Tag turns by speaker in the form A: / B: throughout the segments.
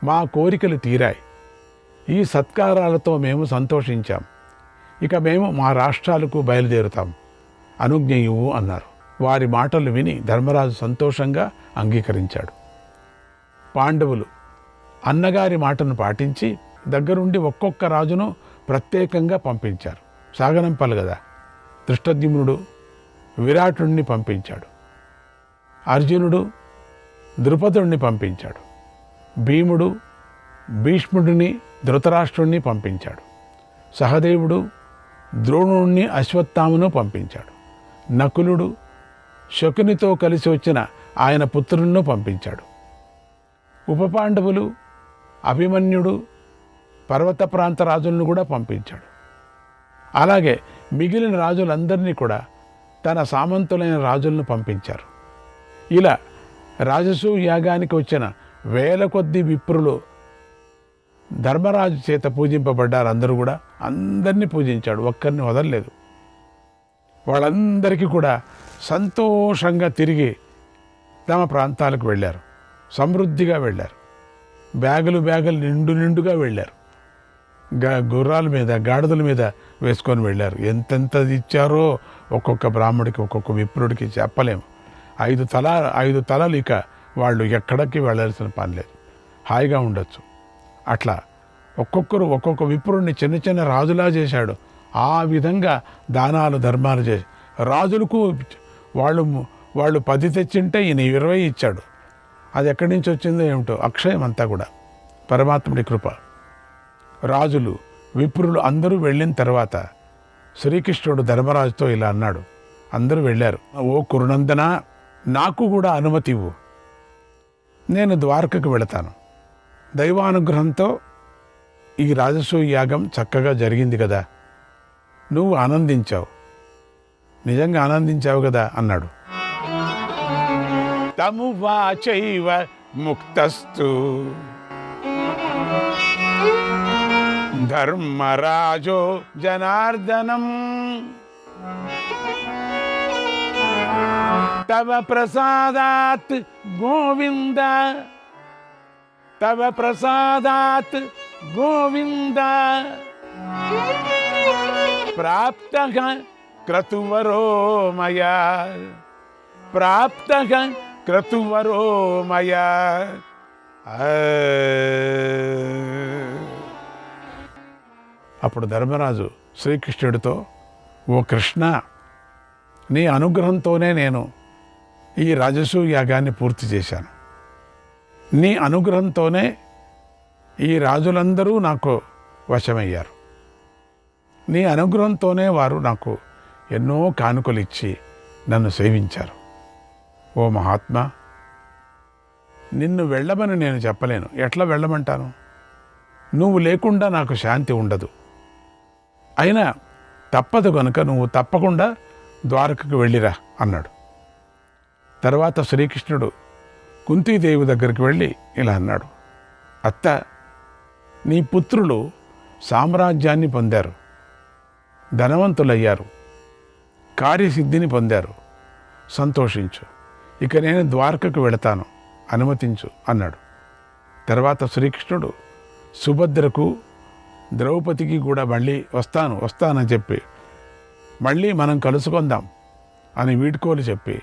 A: మా కోరికలు తీరాయి. ఈ సత్కారాలతో మేము సంతోషించాం. ఇక మేము మా రాష్ట్రాలకు బయలుదేరుతాం. అనుజ్ఞ ఇవ్వు అన్నారు. వారి మాటలు విని ధర్మరాజు సంతోషంగా అంగీకరించాడు. పాండవులు అన్నగారి మాటను పాటించి దగ్గరుండి ఒక్కొక్క రాజును ప్రత్యేకంగా పంపించారు. సాగనంపాలి కదా. ధృష్టద్యుమ్నుడు విరాటుణ్ణి పంపించాడు. అర్జునుడు ద్రుపదుణ్ణి పంపించాడు. భీముడు భీష్ముడిని ధృతరాష్ట్రుణ్ణి పంపించాడు. సహదేవుడు ద్రోణుణ్ణి అశ్వత్థామను పంపించాడు. నకులుడు శకునితో కలిసి వచ్చిన ఆయన పుత్రులను పంపించాడు. ఉపపాండవులు అభిమన్యుడు పర్వత ప్రాంత రాజులను కూడా పంపించాడు. అలాగే మిగిలిన రాజులందరినీ కూడా తన సామంతులైన రాజులను పంపించారు. ఇలా రాజసూయ యాగానికి వచ్చిన వేల కొద్ది విప్రులు ధర్మరాజు చేత పూజింపబడ్డారు. అందరూ కూడా అందరినీ పూజించాడు, ఒక్కరిని వదలలేదు. వాళ్ళందరికీ కూడా సంతోషంగా తిరిగి తమ ప్రాంతాలకు వెళ్ళారు. సమృద్ధిగా వెళ్ళారు. బ్యాగులు నిండుగా వెళ్ళారు. గుర్రాల మీద గాడిదల మీద వేసుకొని వెళ్ళారు. ఎంతెంతది ఇచ్చారో ఒక్కొక్క బ్రాహ్మడికి ఒక్కొక్క విప్రుడికి చెప్పలేము. 5 తలలు ఇక వాళ్ళు ఎక్కడికి వెళ్ళాల్సిన పని లేదు, హాయిగా ఉండొచ్చు. అట్లా ఒక్కొక్కరు ఒక్కొక్క విప్రుడిని చిన్న చిన్న రాజులా చేశాడు. ఆ విధంగా దానాలు ధర్మాలు చేసి రాజులకు వాళ్ళు 10 తెచ్చింటే ఈయన 20 ఇచ్చాడు. అది ఎక్కడి నుంచి వచ్చిందో ఏమిటో, అక్షయం అంతా కూడా పరమాత్ముడి కృప. రాజులు విప్రులు అందరూ వెళ్ళిన తర్వాత శ్రీకృష్ణుడు ధర్మరాజుతో ఇలా అన్నాడు. అందరూ వెళ్ళారు. ఓ కురునందన, నాకు కూడా అనుమతి ఇవ్వు, నేను ద్వారకకు వెళతాను. దైవానుగ్రహంతో ఈ రాజసూయ యాగం చక్కగా జరిగింది కదా, నువ్వు ఆనందించావు, నిజంగా ఆనందించావు కదా అన్నాడు. తము వాచైవ ముక్తస్తు ధర్మరాజో జనార్దనం తవ ప్రసాదాత్ గోవింద, తవ ప్రసాదాత్ గోవింద ప్రాప్తః క్రతువరో మయా, ప్రాప్తః క్రతువరో మయా. అప్పుడు ధర్మరాజు శ్రీకృష్ణుడితో, ఓ కృష్ణ, నీ అనుగ్రహంతోనే నేను ఈ రాజసూయ యాగాన్ని పూర్తి చేశాను. నీ అనుగ్రహంతోనే ఈ రాజులందరూ నాకు వశమయ్యారు. నీ అనుగ్రహంతోనే వారు నాకు ఎన్నో కానుకలు ఇచ్చి నన్ను సేవించారు. ఓ మహాత్మా, నిన్ను వెళ్ళమని నేను చెప్పలేను. ఎట్లా వెళ్ళమంటాను? నువ్వు లేకుండా నాకు శాంతి ఉండదు. అయినా తప్పదు కనుక నువ్వు తప్పకుండా ద్వారకకు వెళ్ళిరా అన్నాడు. తర్వాత శ్రీకృష్ణుడు కుంతీదేవి దగ్గరికి వెళ్ళి ఇలా అన్నాడు. అత్త, నీ పుత్రులు సామ్రాజ్యాన్ని పొందారు, ధనవంతులయ్యారు, కార్యసిద్ధిని పొందారు, సంతోషించు. ఇక నేను ద్వారకకు వెళతాను, అనుమతించు అన్నాడు. తర్వాత శ్రీకృష్ణుడు సుభద్రకు ద్రౌపదికి కూడా మళ్ళీ వస్తానని చెప్పి మళ్ళీ మనం కలుసుకుందాం అని వీడ్కోలు చెప్పి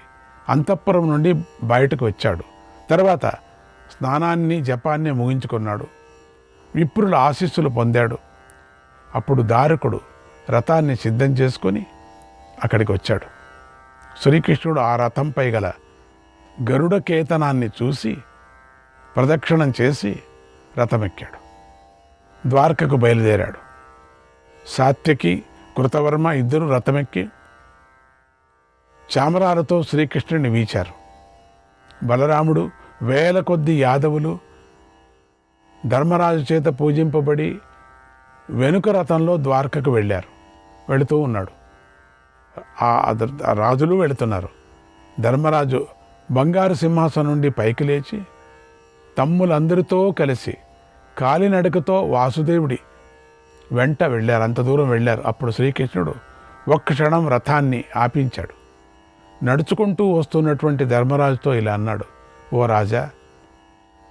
A: అంతఃపురం నుండి బయటకు వచ్చాడు. తర్వాత స్నానాన్ని జపాన్ని ముగించుకున్నాడు. విప్రుల ఆశీస్సులు పొందాడు. అప్పుడు దారుకుడు రథాన్ని సిద్ధం చేసుకొని అక్కడికి వచ్చాడు. శ్రీకృష్ణుడు ఆ రథంపై గల గరుడ కేతనాన్ని చూసి ప్రదక్షిణం చేసి రథమెక్కాడు. ద్వారకకు బయలుదేరాడు. సాత్యకి కృతవర్మ ఇద్దరు రథమెక్కి చామరాలతో శ్రీకృష్ణుడిని వీచారు. బలరాముడు, వేల కొద్ది యాదవులు ధర్మరాజు చేత పూజింపబడి వెనుక రథంలో ద్వారకకు వెళ్ళారు. వెళుతూ ఉన్నాడు. ఆ రాజులు వెళుతున్నారు. ధర్మరాజు బంగారు సింహాసనం నుండి పైకి లేచి తమ్ములందరితో కలిసి కాలినడకతో వాసుదేవుడి వెంట వెళ్ళారు. అంత దూరం వెళ్ళారు. అప్పుడు శ్రీకృష్ణుడు ఒక్క క్షణం రథాన్ని ఆపించాడు. నడుచుకుంటూ వస్తున్నటువంటి ధర్మరాజుతో ఇలా అన్నాడు, ఓ రాజా,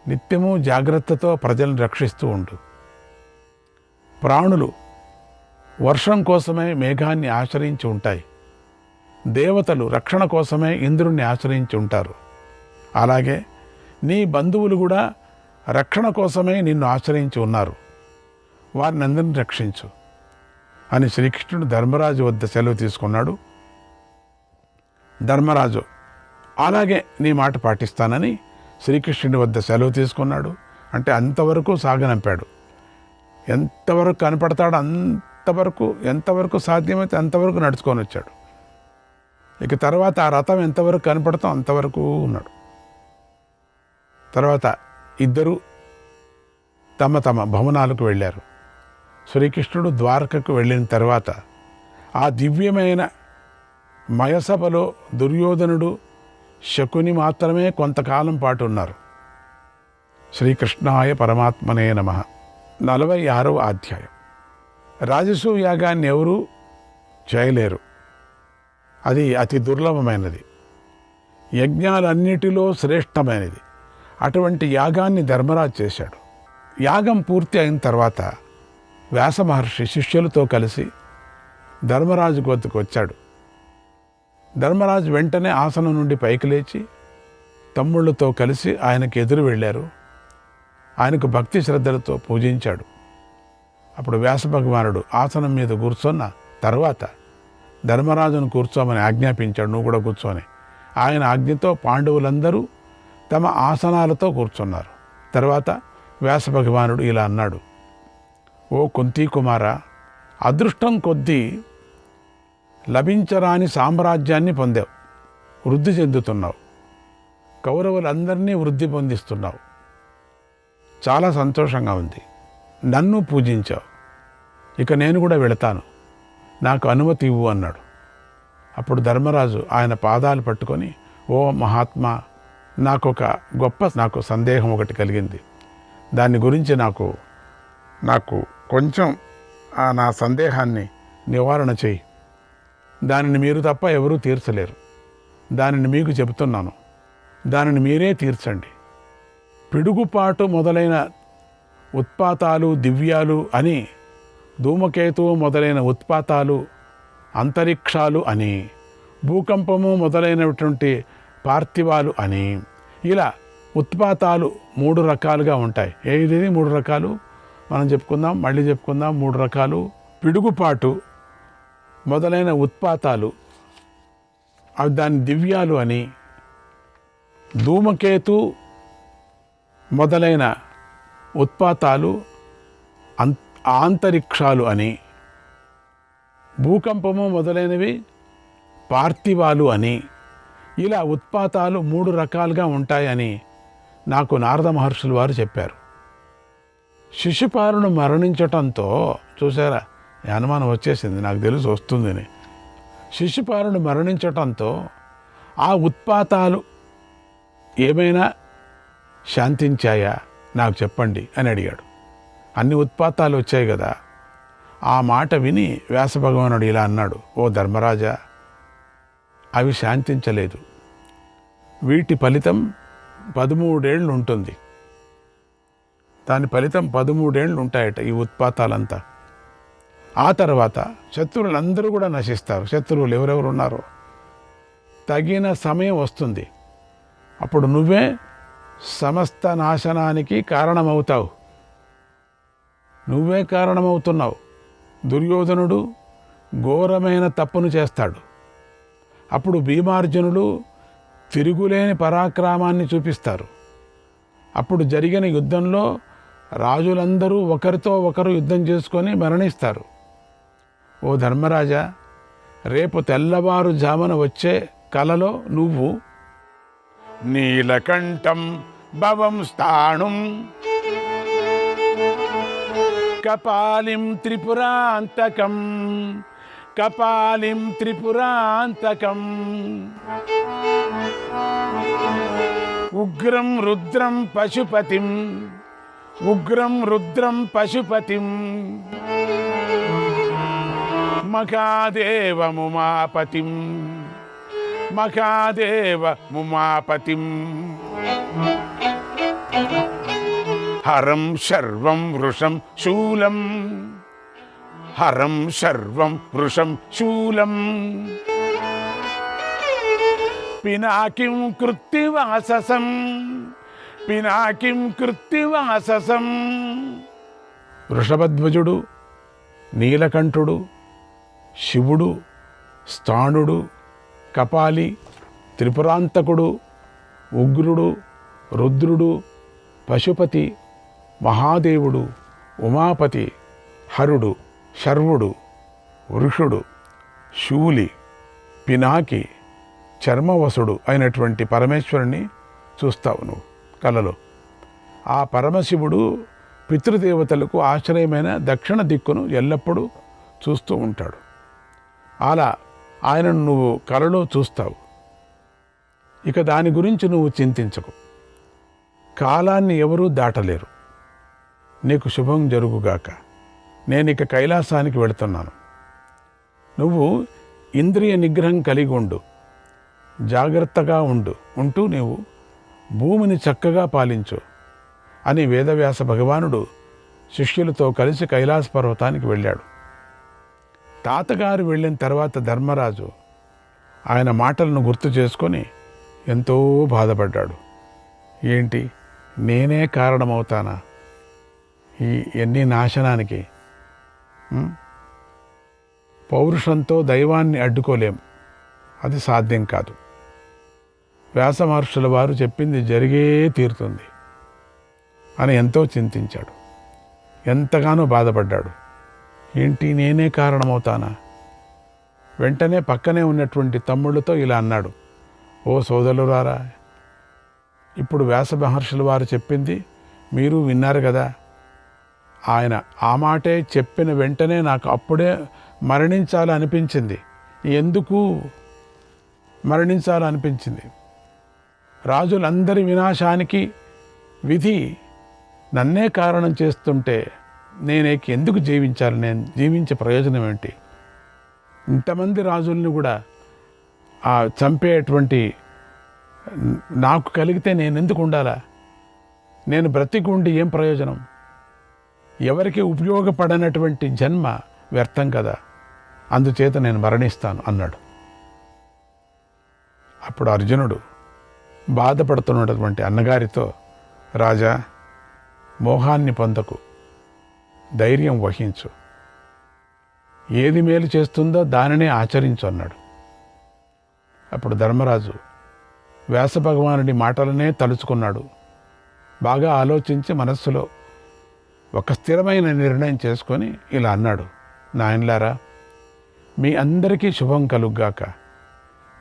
A: నిత్యము జాగ్రత్తతో ప్రజలను రక్షిస్తూ ఉండు. ప్రాణులు వర్షం కోసమే మేఘాన్ని ఆశ్రయించి ఉంటాయి. దేవతలు రక్షణ కోసమే ఇంద్రుణ్ణి ఆశ్రయించి ఉంటారు. అలాగే నీ బంధువులు కూడా రక్షణ కోసమే నిన్ను ఆశ్రయించి ఉన్నారు. వారిని అందరిని రక్షించు అని శ్రీకృష్ణుడు ధర్మరాజు వద్ద సెలవు తీసుకున్నాడు. ధర్మరాజు అలాగే నీ మాట పాటిస్తానని శ్రీకృష్ణుడి వద్ద సెలవు తీసుకున్నాడు. అంటే అంతవరకు సాగనంపాడు. ఎంతవరకు కనపడతాడో అంతవరకు, ఎంతవరకు సాధ్యమైతే అంతవరకు నడుచుకొని వచ్చాడు. ఇక తర్వాత ఆ రథం ఎంతవరకు కనపడతాం అంతవరకు ఉన్నాడు. తర్వాత ఇద్దరు తమ తమ భవనాలకు వెళ్ళారు. శ్రీకృష్ణుడు ద్వారకకు వెళ్ళిన తర్వాత ఆ దివ్యమైన మయసభలో దుర్యోధనుడు, శకుని మాత్రమే కొంతకాలం పాటు ఉన్నారు. శ్రీకృష్ణాయ పరమాత్మనే నమః. 46వ అధ్యాయం. రాజసూయ యాగాన్ని ఎవరూ చేయలేరు. అది అతి దుర్లభమైనది, యజ్ఞాలన్నిటిలో శ్రేష్టమైనది. అటువంటి యాగాన్ని ధర్మరాజు చేశాడు. యాగం పూర్తి అయిన తర్వాత వ్యాస మహర్షి శిష్యులతో కలిసి ధర్మరాజు వద్దకు వచ్చాడు. ధర్మరాజు వెంటనే ఆసనం నుండి పైకి లేచి తమ్ముళ్ళతో కలిసి ఆయనకు ఎదురు వెళ్ళారు. ఆయనకు భక్తి శ్రద్ధలతో పూజించాడు. అప్పుడు వ్యాస భగవానుడు ఆసనం మీద కూర్చున్న తర్వాత ధర్మరాజును కూర్చోమని ఆజ్ఞాపించాడు. నువ్వు కూడా కూర్చొని. ఆయన ఆజ్ఞతో పాండవులందరూ తమ ఆసనాలతో కూర్చున్నారు. తర్వాత వ్యాస భగవానుడు ఇలా అన్నాడు, ఓ కుంతీ కుమార, అదృష్టం కొద్దీ లభించరాని సామ్రాజ్యాన్ని పొందావు, వృద్ధి చెందుతున్నావు, కౌరవులందరినీ వృద్ధి పొందిస్తున్నావు. చాలా సంతోషంగా ఉంది. నన్ను పూజించావు. ఇక నేను కూడా వెళతాను, నాకు అనుమతి ఇవ్వు అన్నాడు. అప్పుడు ధర్మరాజు ఆయన పాదాలు పట్టుకొని, ఓ మహాత్మా, నాకు సందేహం ఒకటి కలిగింది. దాని గురించి నాకు కొంచెం నా సందేహాన్ని నివారణ చేయి. దానిని మీరు తప్ప ఎవరూ తీర్చలేరు. దానిని మీకు చెబుతున్నాను, దానిని మీరే తీర్చండి. పిడుగుపాటు మొదలైన ఉత్పాతాలు దివ్యాలు అని, ధూమకేతువు మొదలైన ఉత్పాతాలు అంతరిక్షాలు అని, భూకంపము మొదలైనటువంటి పార్థివాలు అని, ఇలా ఉత్పాతాలు 3 రకాలుగా ఉంటాయి. ఏది 3 రకాలు మనం చెప్పుకుందాం, మళ్ళీ చెప్పుకుందాం. 3 రకాలు: పిడుగుపాటు మొదలైన ఉత్పాతాలు, అవి దాని దివ్యాలు అని, ధూమకేతు మొదలైన ఉత్పాతాలు ఆంతరిక్షాలు అని, భూకంపము మొదలైనవి పార్థివాలు అని, ఇలా ఉత్పాతాలు 3 రకాలుగా ఉంటాయని నాకు నారద మహర్షులు వారు చెప్పారు. శిశుపాలుడు మరణించటంతో, చూసారా, అనుమానం వచ్చేసింది, నాకు తెలుసు వస్తుందని. శిశుపాలుడు మరణించటంతో ఆ ఉత్పాతాలు ఏమైనా శాంతించాయా నాకు చెప్పండి అని అడిగాడు. అన్ని ఉత్పాతాలు వచ్చాయి కదా. ఆ మాట విని వ్యాస భగవానుడు ఇలా అన్నాడు, ఓ ధర్మరాజా, అవి శాంతించలేదు. వీటి ఫలితం 13 ఏళ్ళు ఉంటుంది. దాని ఫలితం 13 ఏళ్ళు ఉంటాయట ఈ ఉత్పాతాలంతా. ఆ తర్వాత శత్రువులందరూ కూడా నశిస్తారు. శత్రువులు ఎవరెవరు ఉన్నారో తగిన సమయం వస్తుంది. అప్పుడు నువ్వే సమస్త నాశనానికి కారణమవుతావు. నువ్వే కారణమవుతున్నావు. దుర్యోధనుడు ఘోరమైన తప్పును చేస్తాడు. అప్పుడు భీమార్జునులు తిరుగులేని పరాక్రమాన్ని చూపిస్తారు. అప్పుడు జరిగిన యుద్ధంలో రాజులందరూ ఒకరితో ఒకరు యుద్ధం చేసుకొని మరణిస్తారు. ఓ ధర్మరాజా, రేపు తెల్లవారుజామున వచ్చే కలలో నువ్వు నీలకంఠం భవం స్థాణుం కపాలిం త్రిపురాంతకం కపాలిం త్రిపురాంతకం ఉగ్రం రుద్రం పశుపతిం, ఉగ్రం రుద్రం పశుపతిం, మఖాదేవముమాపతిం, మఖాదేవముమాపతిం, హరం శర్వం వృషం శూలం, హరం శర్వం వృషం శూలం, పినాకిం కృత్తివాససం, పినాకిం కృత్తివాససం. వృషభధ్వజుడు, నీలకంఠుడు, శివుడు, స్థాణుడు, కపాలి, త్రిపురాంతకుడు, ఉగ్రుడు, రుద్రుడు, పశుపతి, మహాదేవుడు, ఉమాపతి, హరుడు, శర్వుడు, వృషుడు, శూలి, పినాకి, చర్మవసుడు అయినటువంటి పరమేశ్వరుని చూస్తావు నువ్వు కలలో. ఆ పరమశివుడు పితృదేవతలకు ఆశ్రయమైన దక్షిణ దిక్కును ఎల్లప్పుడూ చూస్తూ ఉంటాడు. అలా ఆయనను నువ్వు కలలో చూస్తావు. ఇక దాని గురించి నువ్వు చింతించకు. కాలాన్ని ఎవరూ దాటలేరు. నీకు శుభం జరుగుగాక. నేనిక కైలాసానికి వెళుతున్నాను. నువ్వు ఇంద్రియ నిగ్రహం కలిగి ఉండు, జాగ్రత్తగా ఉంటూ నీవు భూమిని చక్కగా పాలించు అని వేదవ్యాస భగవానుడు శిష్యులతో కలిసి కైలాస పర్వతానికి వెళ్ళాడు. తాతగారు వెళ్ళిన తర్వాత ధర్మరాజు ఆయన మాటలను గుర్తు చేసుకొని ఎంతో బాధపడ్డాడు. ఏంటి, నేనే కారణమవుతానా ఈ ఎన్ని నాశనానికి? పౌరుషంతో దైవాన్ని అడ్డుకోలేం, అది సాధ్యం కాదు. వ్యాస మహర్షుల వారు చెప్పింది జరిగే తీరుతుంది అని ఎంతో చింతించాడు. ఎంతగానో బాధపడ్డాడు. ఏంటి, నేనే కారణమవుతానా? వెంటనే పక్కనే ఉన్నటువంటి తమ్ముళ్ళతో ఇలా అన్నాడు, ఓ సోదరులారా, ఇప్పుడు వ్యాస మహర్షుల వారు చెప్పింది మీరు విన్నారు కదా. ఆయన ఆ మాటే చెప్పిన వెంటనే నాకు అప్పుడే మరణించాలనిపించింది. ఎందుకు మరణించాలనిపించింది? రాజులందరి వినాశానికి విధి నన్నే కారణం చేస్తుంటే నేనేకి ఎందుకు జీవించాలి? నేను జీవించే ప్రయోజనం ఏంటి? ఇంతమంది రాజుల్ని కూడా చంపేటువంటి నాకు కలిగితే నేను ఎందుకు ఉండాలా? నేను బ్రతికుండి ఏం ప్రయోజనం? ఎవరికి ఉపయోగపడనటువంటి జన్మ వ్యర్థం కదా, అందుచేత నేను మరణిస్తాను అన్నాడు. అప్పుడు అర్జునుడు బాధపడుతున్నటువంటి అన్నగారితో, రాజా, మోహాన్ని పొందకు, ధైర్యం వహించు, ఏది మేలు చేస్తుందో దానినే ఆచరించు అన్నాడు. అప్పుడు ధర్మరాజు వ్యాస భగవానుడి మాటలనే తలుచుకున్నాడు. బాగా ఆలోచించి మనస్సులో ఒక స్థిరమైన నిర్ణయం చేసుకొని ఇలా అన్నాడు, నాయనలారా, మీ అందరికీ శుభం కలుగ్గాక.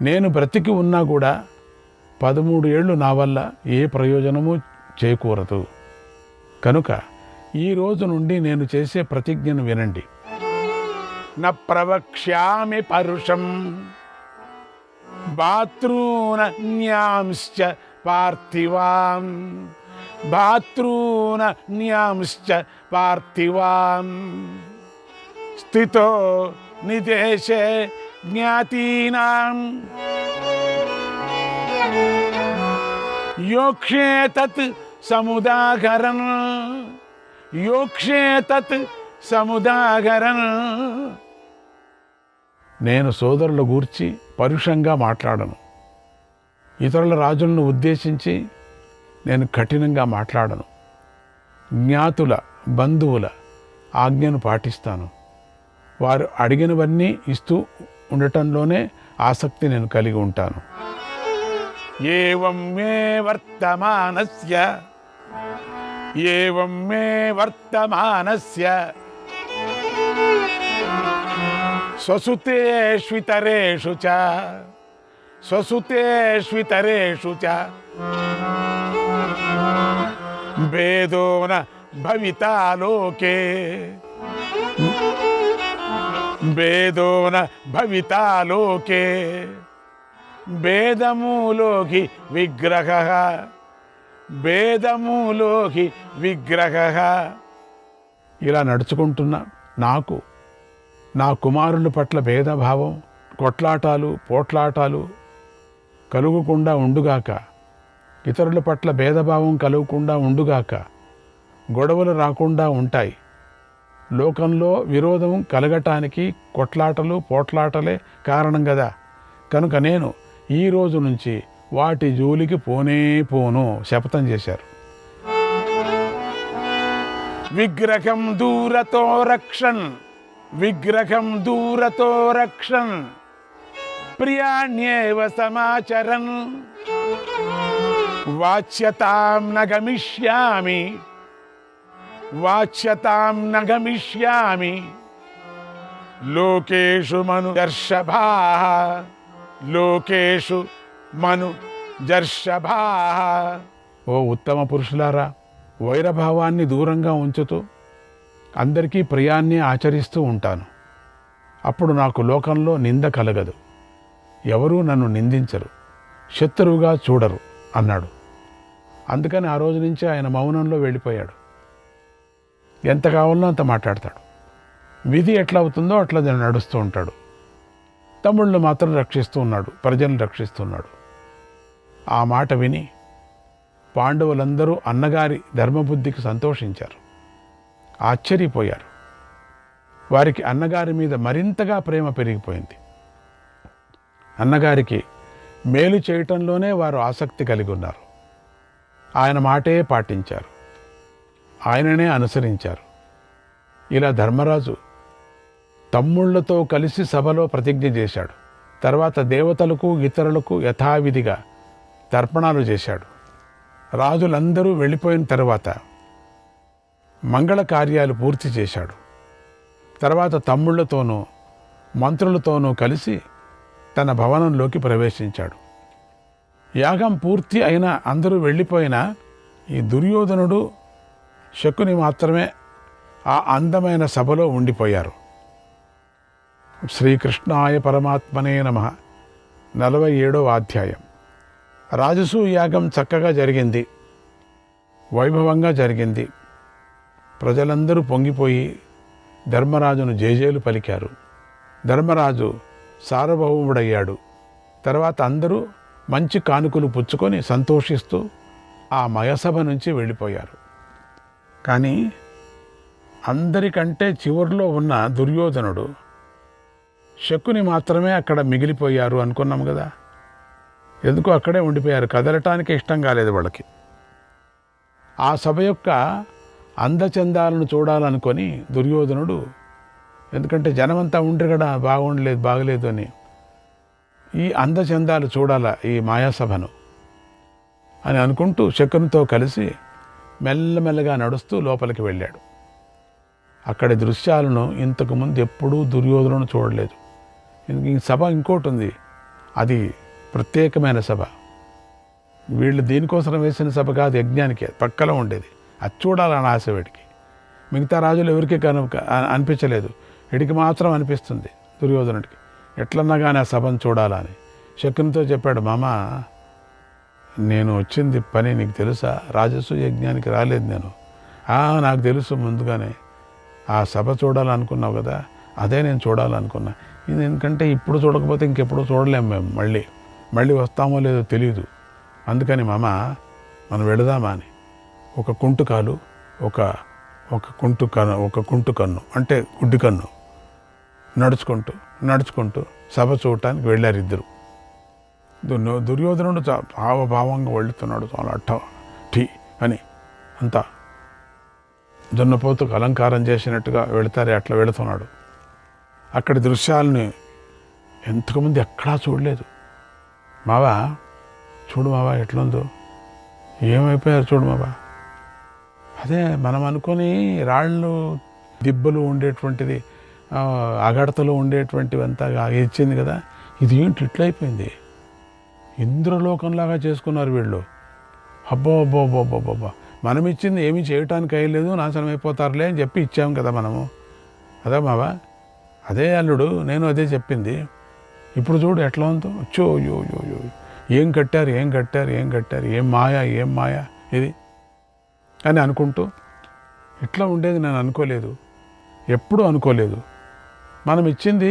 A: నేను బ్రతికి ఉన్నా కూడా 13 ఏళ్ళు నా వల్ల ఏ ప్రయోజనము చేకూరదు. కనుక ఈ రోజు నుండి నేను చేసే ప్రతిజ్ఞను వినండి. న ప్రవక్ష్యామి పరుషం భాతృన్యాంశ్చ పార్థివాం, భాతృన్యాంశ్చ పార్థివాం, స్థితో నిదేశే జ్ఞాతీనాం, యోక్షే తత్ సముదాహరన్, యోక్షే తత్ సముదాహరన్. నేను సోదరుల గూర్చి పరుషంగా మాట్లాడను. ఇతరుల రాజులను ఉద్దేశించి నేను కఠినంగా మాట్లాడను. జ్ఞాతుల, బంధువుల ఆజ్ఞను పాటిస్తాను. వారు అడిగినవన్నీ ఇస్తూ ఉండటంలోనే ఆసక్తి నేను కలిగి ఉంటాను. ఏవం మే వర్తమానస్య, ఏవం మే వర్తమానస్య స్వసుతేష్వితరేషు చ, స్వసుతేష్వితరేషు చ భేదో న భవితా లోకే, భేదో న భవితా లోకే, భేదమూలోకి విగ్రహ భేదములోకి విగ్రహ. ఇలా నడుచుకుంటున్నా నాకు నా కుమారుల పట్ల భేదభావం, కొట్లాటాలు, పోట్లాటాలు కలుగకుండా ఉండుగాక, ఇతరుల పట్ల భేదభావం కలుగకుండా ఉండుగాక, గొడవలు రాకుండా ఉంటాయి. లోకంలో విరోధం కలగటానికి కొట్లాటలు, పోట్లాటలే కారణం కదా. కనుక నేను ఈ రోజు నుంచి వాటి జోలికి పోనే పోను శపథం చేశారు. విగ్రహం దూరతో రక్షణ్, విగ్రహం దూరతో రక్షణ్, ప్రియాణ్యేవ సమాచరన్, వాచ్యతాం న గమిష్యామి, వాచ్యతాం న గమిష్యామి, లోకేషు మను దర్శభా, లోకేషు మను జర్షభా. ఓ ఉత్తమ పురుషులారా, వైరభావాన్ని దూరంగా ఉంచుతూ అందరికీ ప్రియాన్ని ఆచరిస్తూ ఉంటాను. అప్పుడు నాకు లోకంలో నింద కలగదు, ఎవరూ నన్ను నిందించరు, శత్రువుగా చూడరు అన్నాడు. అందుకని ఆ రోజు నుంచి ఆయన మౌనంలో వెళ్ళిపోయాడు. ఎంత కావాలో అంత మాట్లాడతాడు. విధి ఎట్లా అవుతుందో అట్లా నడుస్తూ ఉంటాడు. తమ్ముళ్ళు మాత్రం రక్షిస్తూ ఉన్నాడు, ప్రజలను రక్షిస్తున్నాడు. ఆ మాట విని పాండవులందరూ అన్నగారి ధర్మబుద్ధికి సంతోషించారు, ఆశ్చర్యపోయారు. వారికి అన్నగారి మీద మరింతగా ప్రేమ పెరిగిపోయింది. అన్నగారికి మేలు చేయటంలోనే వారు ఆసక్తి కలిగి ఉన్నారు. ఆయన మాటే పాటించారు, ఆయననే అనుసరించారు. ఇలా ధర్మరాజు తమ్ముళ్లతో కలిసి సభలో ప్రతిజ్ఞ చేశాడు. తర్వాత దేవతలకు ఇతరులకు యథావిధిగా తర్పణాలు చేశాడు. రాజులందరూ వెళ్ళిపోయిన తర్వాత మంగళ కార్యాలు పూర్తి చేశాడు. తర్వాత తమ్ముళ్లతోనూ మంత్రులతోనూ కలిసి తన భవనంలోకి ప్రవేశించాడు. యాగం పూర్తి అయినా అందరూ వెళ్ళిపోయినా ఈ దుర్యోధనుడు, శకుని మాత్రమే ఆ అందమైన సభలో ఉండిపోయారు. శ్రీకృష్ణాయ పరమాత్మనే నమః. 47వ అధ్యాయం. రాజసూయ యాగం చక్కగా జరిగింది, వైభవంగా జరిగింది. ప్రజలందరూ పొంగిపోయి ధర్మరాజును జేజేలు పలికారు. ధర్మరాజు సార్వభౌముడయ్యాడు. తర్వాత అందరూ మంచి కానుకలు పుచ్చుకొని సంతోషిస్తూ ఆ మయసభ నుంచి వెళ్ళిపోయారు. కానీ అందరికంటే చివరిలో ఉన్న దుర్యోధనుడు, శకుని మాత్రమే అక్కడ మిగిలిపోయారు అనుకున్నాం కదా. ఎందుకు అక్కడే ఉండిపోయారు, కదలటానికి ఇష్టం కాలేదు వాళ్ళకి. ఆ సభ యొక్క అందచందాలను చూడాలనుకొని దుర్యోధనుడు, ఎందుకంటే జనమంతా ఉండ్రి కదా, బాగలేదు అని, ఈ అందచందాలు చూడాలా ఈ మాయాసభను అని అనుకుంటూ శకునితో కలిసి మెల్లమెల్లగా నడుస్తూ లోపలికి వెళ్ళాడు. అక్కడి దృశ్యాలను ఇంతకుముందు ఎప్పుడూ దుర్యోధనుడు చూడలేదు. ఈ సభ ఇంకోటి ఉంది, అది ప్రత్యేకమైన సభ. వీళ్ళు దీనికోసం వేసిన సభ కాదు, యజ్ఞానికి పక్కలో ఉండేది. అది చూడాలని ఆశ వీడికి. మిగతా రాజులు ఎవరికి అనిపించలేదు, వీడికి మాత్రం అనిపిస్తుంది దుర్యోధనుడికి. ఎట్లన్నా కానీ ఆ సభను చూడాలని శకునితో చెప్పాడు, మామ నేను వచ్చింది పని నీకు తెలుసా, రాజసూయ యజ్ఞానికి రాలేదు నేను. నాకు తెలుసు ముందుగానే, ఆ సభ చూడాలనుకున్నావు కదా, అదే నేను చూడాలనుకున్నా. ఇది ఎందుకంటే ఇప్పుడు చూడకపోతే ఇంకెప్పుడు చూడలేము మేము, మళ్ళీ వస్తామో లేదో తెలియదు. అందుకని మామ మనం వెళదామా అని. ఒక కుంటుకాలు, ఒక కుంటు కన్ను అంటే గుడ్డి కన్ను నడుచుకుంటూ సభ చూడటానికి వెళ్ళారు ఇద్దరు. దుర్యోధనుడు భావభావంగా వెళుతున్నాడు, చాలా ఠీ అని అంతా దున్నపోతుకు అలంకారం చేసినట్టుగా వెళతారే అట్లా వెళుతున్నాడు. అక్కడి దృశ్యాలని ఎంతకుమంది ఎక్కడా చూడలేదు. మావా చూడు మావా ఎట్లుందో, ఏమైపోయారు చూడు మావా. అదే మనం అనుకొని రాళ్ళు దిబ్బలు ఉండేటువంటిది, అగడతలు ఉండేటువంటివి అంతా ఇచ్చింది కదా, ఇది ఏంటి ఇట్లయిపోయింది, ఇంద్రలోకంలాగా చేసుకున్నారు వీళ్ళు. అబ్బో మనం ఇచ్చింది ఏమీ చేయటానికి అయ్యలేదు, నాశనం అయిపోతారులే అని చెప్పి ఇచ్చాం కదా మనము. అదే మావా, అదే అల్లుడు, నేను అదే చెప్పింది. ఇప్పుడు చూడు ఎట్లా ఉందో, అయ్యో ఏం కట్టారు, ఏం మాయ ఇది అని అనుకుంటూ ఇట్లా ఉండేది నేను అనుకోలేదు, ఎప్పుడూ అనుకోలేదు. మనం ఇచ్చింది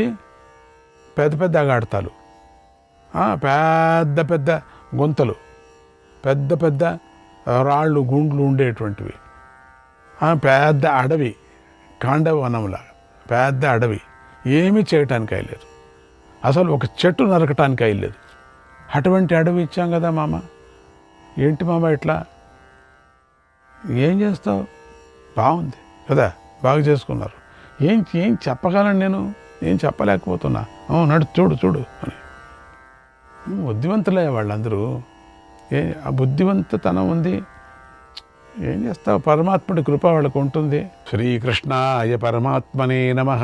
A: పెద్ద పెద్ద అగాడతాలు, పెద్ద పెద్ద గుంతలు, పెద్ద పెద్ద రాళ్ళు గుండ్లు ఉండేటువంటివి, పెద్ద అడవి, కాండవనంలా పెద్ద అడవి, ఏమీ చేయటానికి అయ్యలేదు. అసలు ఒక చెట్టు నరకటానికి అయ్యలేదు. అటువంటి అడవి ఇచ్చాం కదా మామ. ఏంటి మామ ఇట్లా, ఏం చేస్తావు, బాగుంది కదా, బాగా చేసుకున్నారు, ఏం చెప్పగలను నేను, ఏం చెప్పలేకపోతున్నా, నడు చూడు చూడు అని. బుద్ధివంతులే వాళ్ళందరూ, ఆ బుద్ధివంతతనం ఉంది. ఏం చేస్తావు, పరమాత్ముడి కృప వాళ్ళకు ఉంటుంది. శ్రీకృష్ణాయ పరమాత్మనే నమః.